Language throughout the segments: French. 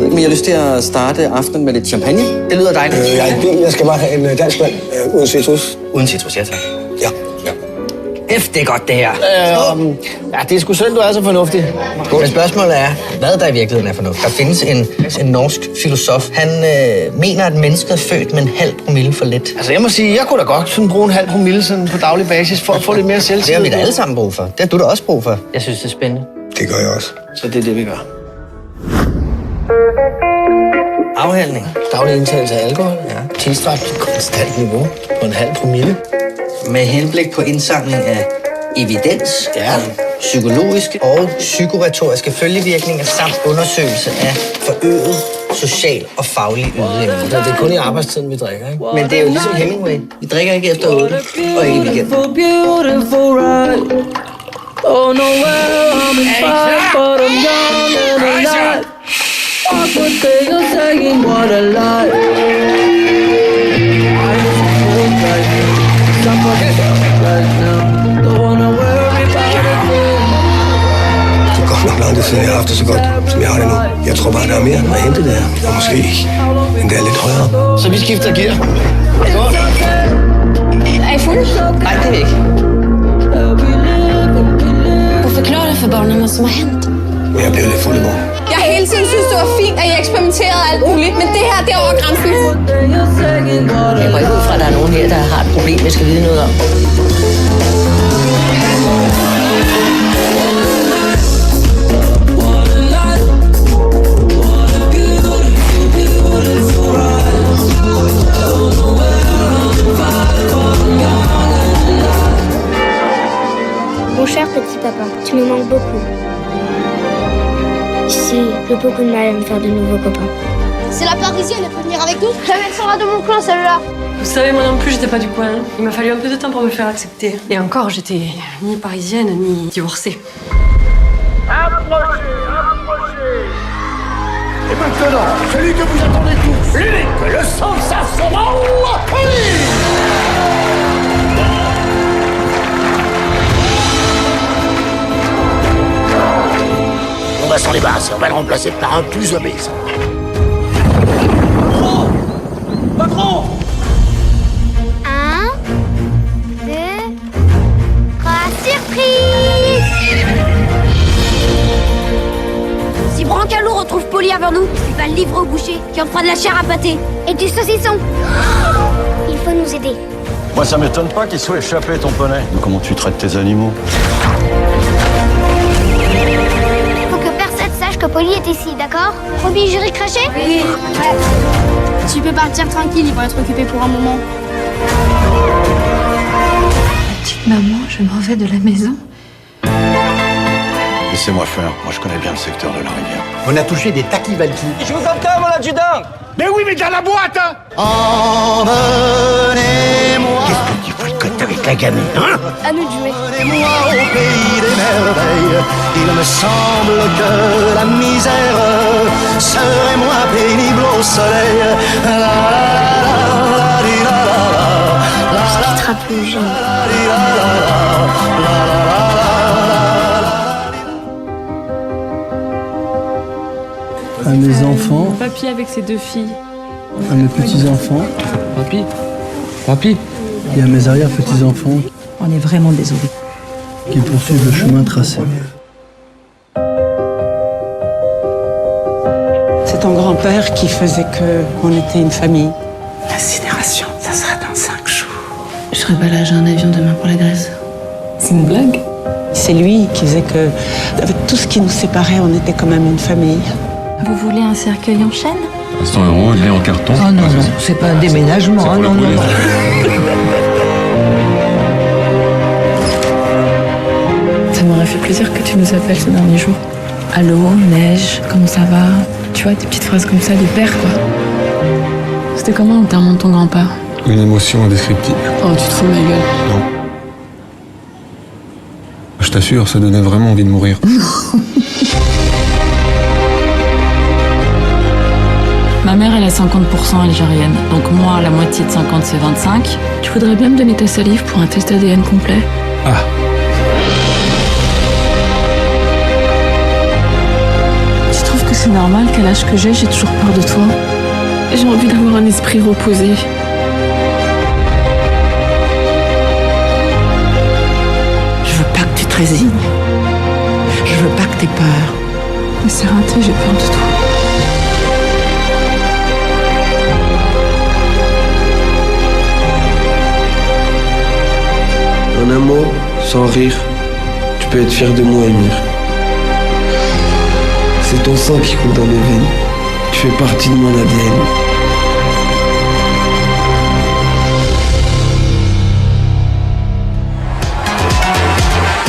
ved ikke, om I har lyst til at starte aftenen med lidt champagne. Det lyder dejligt. Jeg er i bil. Jeg skal bare have en dansk mand uden citrus. Uden citrus, ja tak. Ja. Det er godt, det her. Ja, det er sgu synd, du er så fornuftig. Men spørgsmålet er, hvad der i virkeligheden er fornuft. Der findes en norsk filosof. Han mener, at mennesket er født med en halv promille for lidt. Altså, jeg må sige, jeg kunne da godt sådan bruge en halv promille sådan på daglig basis for at få lidt mere selvtillid. Det har vi da alle sammen brug for. Det har du da også brug for. Jeg synes, det er spændende. Det gør jeg også. Så det er det, vi gør. Afhandling. Daglig indtagelse af alkohol. Ja. Tilstræbt konstant niveau på en halv promille. Med henblik på indsamling af evidens, om psykologiske og psykoretoriske følgevirkninger samt undersøgelse af forøget social og faglig ydeevne. Det er kun i arbejdstiden, vi drikker, ikke? Men det er jo ligesom Hemingway. Vi drikker ikke efter 8 og ikke i weekenden. Oh no, well, I'm in fight, but I'm young and alive. Awkward thing of saying what I like. I just feel right now. Somebody right now. Don't wanna worry about a thing. Det er godt nok lang tid siden, jeg har haft det så godt, som jeg har det nu. Jeg tror bare, der er mere at hente der. Og måske endda lidt højere. Så vi skifter gear. Er I fulde? Nej, det er vi ikke. Forklar det for børnene, som har hent. Men jeg blev lidt fuld i går. Jeg har hele tiden synes, det var fint, at I eksperimenterede alt muligt, men det her, det er over grænsen. Jeg går ikke ud fra, at der er nogen her, der har et problem, jeg skal vide noget om. Mon cher petit papa, tu me manques beaucoup. Ici, j'ai beaucoup de mal à me faire de nouveaux copains. C'est la Parisienne, elle peut venir avec nous. Jamais elle sera de mon coin, celle-là. Vous savez, moi non plus, j'étais pas du coin. Il m'a fallu un peu de temps pour me faire accepter. Et encore, j'étais ni parisienne, ni divorcée. Approchez, approchez. Et maintenant, celui que vous attendez tous, l'unique, le sensationnel, On va s'en débarrasser, on va le remplacer par un plus obèse. Patron! 1, 2, 3, surprise! Si Brancalou retrouve Polly avant nous, il va le livrer au boucher, qui en fera de la chair à pâté. Et du saucisson. Il faut nous aider. Moi, ça m'étonne pas qu'il soit échappé, ton poney. Mais comment tu traites tes animaux? Faut que personne sache que Polly est ici, d'accord? Promis, j'irai cracher? Oui. Tu peux partir tranquille, ils vont être occupés pour un moment. Petite maman, je m'en vais de la maison. Laissez-moi faire. Moi, je connais bien le secteur de la rivière. On a touché des taquivalki. Je vous entends, mon adjudant! Mais oui, mais dans la boîte, hein! Emmenez-moi. Qu'est-ce que tu fous le côté avec la gamine, hein? À nous de jouer. Emmenez-moi au pays des merveilles. Il me semble que la misère serait moins pénible au soleil. La, la, la, la, la, la, On se quittera plus jamais. À mes enfants, Papy avec ses 2 filles. à mes petits-enfants Papy. et à mes arrière-petits-enfants On est vraiment désolés. qui poursuivent le chemin tracé. C'est ton grand-père qui faisait qu'on était une famille. L'incinération, ça sera dans 5 jours. Je serai pas là, j'ai un avion demain pour la Grèce. C'est une blague? C'est lui qui disait que, avec tout ce qui nous séparait, on était quand même une famille. Vous voulez un cercueil en chêne? 100 €, il est en carton. Oh non, non, c'est pas un déménagement, C'est pour hein, le non, non, brûler. non. Ça m'aurait fait plaisir que tu nous appelles ces derniers jours. Allô, neige, comment ça va? Tu vois, des petites phrases comme ça, du père, quoi. C'était comment l'enterrement de ton grand-père? Une émotion indescriptible. Oh, tu te fous de ma gueule. Non. Je t'assure, ça donnait vraiment envie de mourir. Ma mère, elle est 50% algérienne. Donc moi, la moitié de 50, c'est 25. Tu voudrais bien me donner ta salive pour un test ADN complet? Ah. Tu trouves que C'est normal qu'à l'âge que j'ai toujours peur de toi. J'ai envie d'avoir un esprit reposé. Je veux pas que tu te résignes. Je veux pas que t'aies peur. Mais c'est raté, j'ai peur de toi. En un mot, sans rire, tu peux être fier de moi, Émir. C'est ton sang qui coule dans mes veines. Tu fais partie de mon ADN.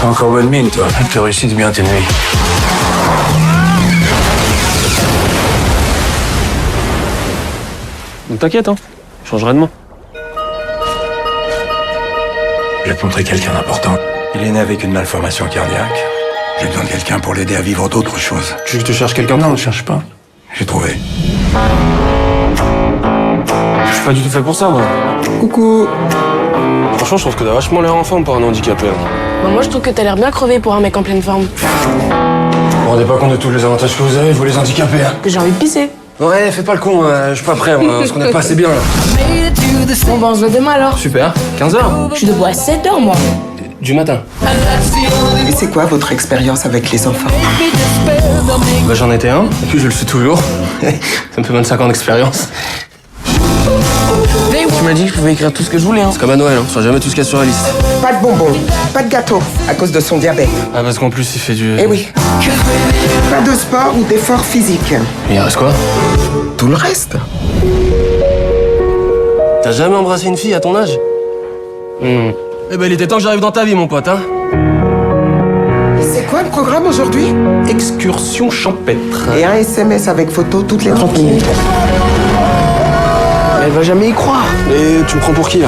T'as encore bonne mine, toi. Tu réussis bien tes nuits. T'inquiète, hein. Je changerai de main. Je vais te montrer quelqu'un d'important. Il est né avec une malformation cardiaque. J'ai besoin de quelqu'un pour l'aider à vivre d'autres choses. Tu veux que je te cherche quelqu'un? Non, ne cherche pas. J'ai trouvé. Je suis pas du tout fait pour ça, moi. Coucou. Franchement, je trouve que t'as vachement l'air en forme pour un handicapé. Bah, moi, je trouve que t'as l'air bien crevé pour un mec en pleine forme. Vous vous rendez pas compte de tous les avantages que vous avez, vous les handicapés, hein? Que j'ai envie de pisser. Ouais, fais pas le con, je suis pas prêt, moi, parce qu'on est pas assez bien, là. Bon, bah, on se voit demain alors. Super, 15h. Je suis debout à 7h, moi. Du matin. Et c'est quoi votre expérience avec les enfants? Bah, j'en étais un, et puis je le suis toujours. Ça me fait 25 ans d'expérience. Tu m'as dit que je pouvais écrire tout ce que je voulais, hein. C'est comme à Noël, hein. Ce sera jamais tout ce qu'il y a sur la liste. Pas de bonbons, pas de gâteau, à cause de son diabète. Ah, parce qu'en plus, il fait du... Eh oui. Pas de sport ou d'effort physique. Mais il reste quoi? Tout le reste. T'as jamais embrassé une fille à ton âge? Eh ben, il était temps que j'arrive dans ta vie, mon pote, hein. C'est quoi le programme aujourd'hui? Excursion champêtre. Et un SMS avec photo toutes les 30 minutes. Elle va jamais y croire. Et tu me prends pour qui, là?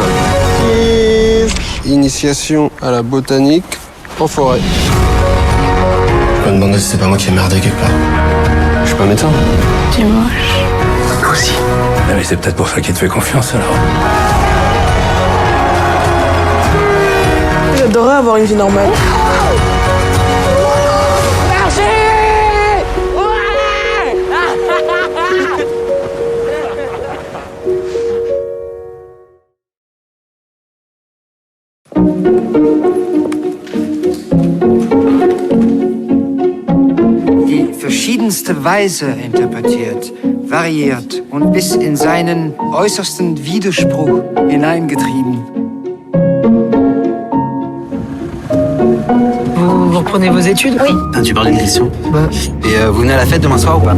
Initiation à la botanique en forêt. Je peux me demander si c'est pas moi qui ai merdé quelque part. Je suis pas médecin. Tu es moche. Toi aussi. Ah, mais c'est peut-être pour ça qu'il te fait confiance, alors. J'adorerais avoir une vie normale. Die verschiedenste Weise interpretiert, variiert und bis in seinen äußersten Widerspruch hineingetrieben. Vous reprenez vos études? Oui. Tu parlais de Christian. Et vous venez à la fête demain soir ou pas?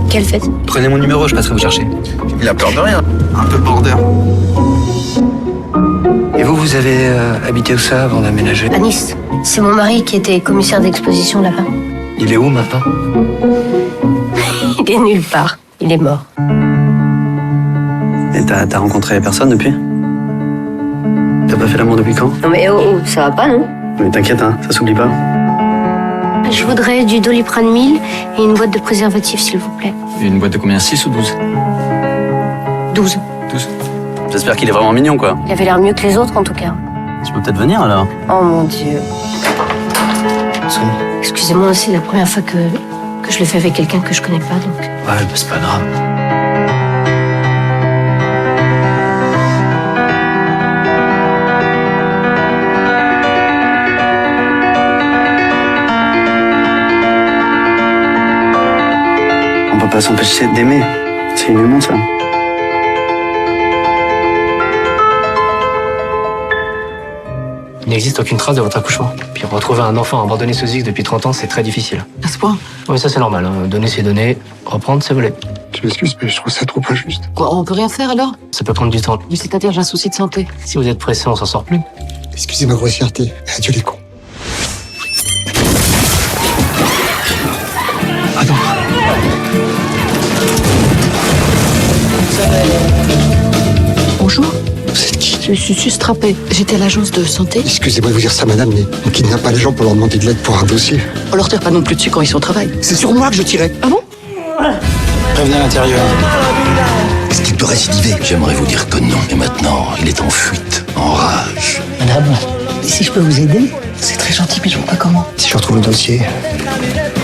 Quelle fête? Prenez mon numéro, je passerai vous chercher. Il a peur de rien. Un peu border. Et vous avez habité où ça avant d'aménager? À Nice. C'est mon mari qui était commissaire d'exposition là-bas. Il est où maintenant? Il est nulle part. Il est mort. Et t'as rencontré personne depuis? T'as pas fait l'amour depuis quand? Non mais oh, ça va pas, non? Mais t'inquiète, hein, ça s'oublie pas. Je voudrais du Doliprane 1000 et une boîte de préservatifs, s'il vous plaît. Et une boîte de combien? 6 ou 12? 12. 12. J'espère qu'il est vraiment mignon, quoi. Il avait l'air mieux que les autres, en tout cas. Tu peux peut-être venir, alors? Oh mon Dieu. Excusez-moi, c'est la première fois que je le fais avec quelqu'un que je connais pas, donc... Ouais, bah, c'est pas grave. On peut pas s'empêcher d'aimer. C'est inhumain, ça. Il n'existe aucune trace de votre accouchement. Puis retrouver un enfant abandonné sous X depuis 30 ans, c'est très difficile. À ce point? Oui, ça c'est normal. Hein. Donner, c'est donner. Reprendre, c'est voler. Tu m'excuses, mais je trouve ça trop injuste. Quoi, on peut rien faire alors? Ça peut prendre du temps. Oui, c'est-à-dire j'ai un souci de santé. Si vous êtes pressé, on s'en sort plus. Excusez ma grossièreté. Adieu les cons. Attends. Bonjour. Vous êtes qui? Je suis sustrapée. J'étais à l'agence de santé. Excusez-moi de vous dire ça, madame, mais on kidnappe pas les gens pour leur demander de l'aide pour un dossier. On leur tire pas non plus dessus quand ils sont au travail. C'est sur moi que je tirais. Ah bon? Prévenez à l'intérieur. Est-ce qu'il peut récidiver? J'aimerais vous dire que non. Et maintenant, il est en fuite, en rage. Madame, si je peux vous aider? C'est très gentil, mais je vois pas comment. Si je retrouve le dossier,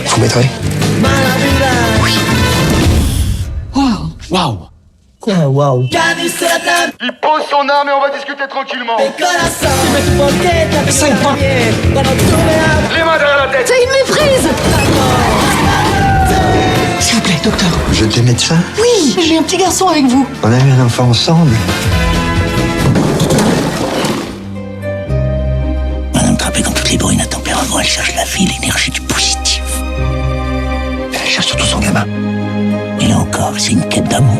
vous m'aiderez? Oui. Waouh. Quoi, waouh? Il pose son arme et on va discuter tranquillement. 5 points. Les mains derrière la tête. C'est une méprise. S'il vous plaît, docteur. Vous êtes médecin? Oui, j'ai un petit garçon avec vous. On a eu un enfant ensemble. Madame Trappé, dans toutes les bruines à tempérament, elle cherche la vie, l'énergie du positif. Elle cherche surtout son gamin. Et là encore, c'est une quête d'amour.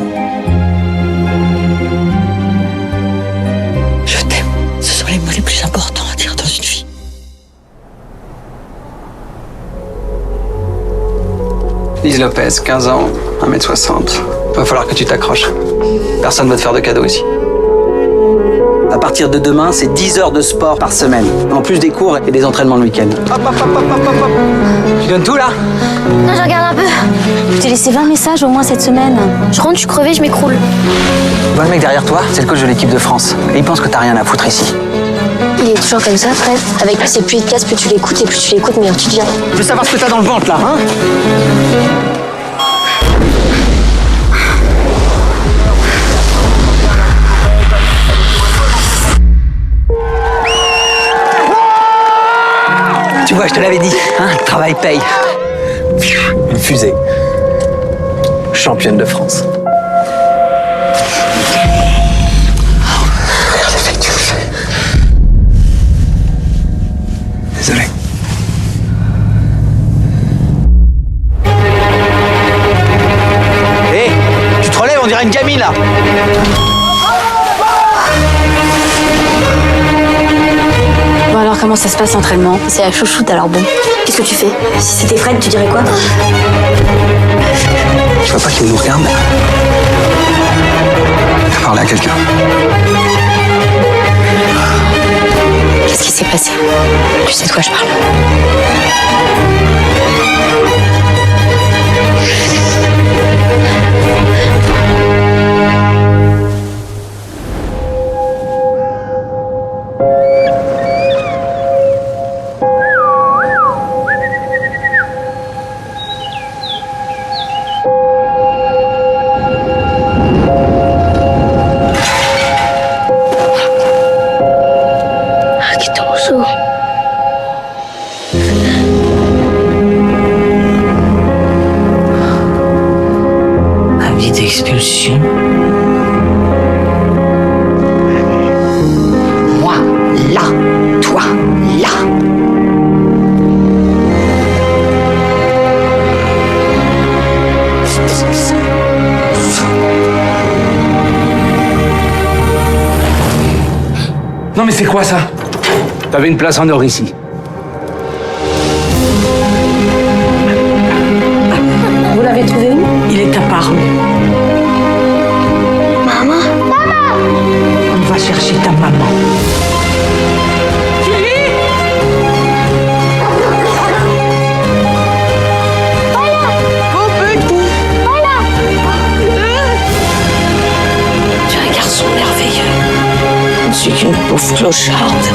Je t'aime. Ce sont les mots les plus importants à dire dans une vie. Lise Lopez, 15 ans, 1m60. Va falloir que tu t'accroches. Personne va te faire de cadeaux ici. À partir de demain, c'est 10 heures de sport par semaine. En plus des cours et des entraînements le week-end. Hop, hop, hop, hop, hop, hop. Tu donnes tout, là? Non, je regarde un peu. Je t'ai laissé 20 messages au moins cette semaine. Je rentre, je suis crevée, je m'écroule. Tu vois le mec derrière toi, c'est le coach de l'équipe de France. Et il pense que t'as rien à foutre ici. Il est toujours comme ça, Fred. Avec lui, c'est plus il te casse, plus tu l'écoutes, et plus tu l'écoutes, meilleur tu deviens. Je veux savoir ce que t'as dans le ventre, là, hein? Tu vois, je te l'avais dit, hein, le travail paye. Une fusée. Championne de France. Regarde l'effet que tu me fais. Désolé. Hé, tu te relèves, on dirait une gamine, là. Bon alors comment ça se passe l'entraînement? C'est la chouchoute, alors bon. Qu'est-ce que tu fais? Si c'était Fred, tu dirais quoi? Tu vois pas qu'il nous regarde? T'as parlé à quelqu'un? Qu'est-ce qui s'est passé? Tu sais de quoi je parle? Avis d'expulsion. Moi, là. Toi, là. Non mais c'est quoi ça? T'avais une place en or ici. Vous l'avez trouvé où? Il est apparu. Maman? Maman! On va chercher ta maman. Tu es un garçon merveilleux. Je ne suis qu'une pauvre clocharde.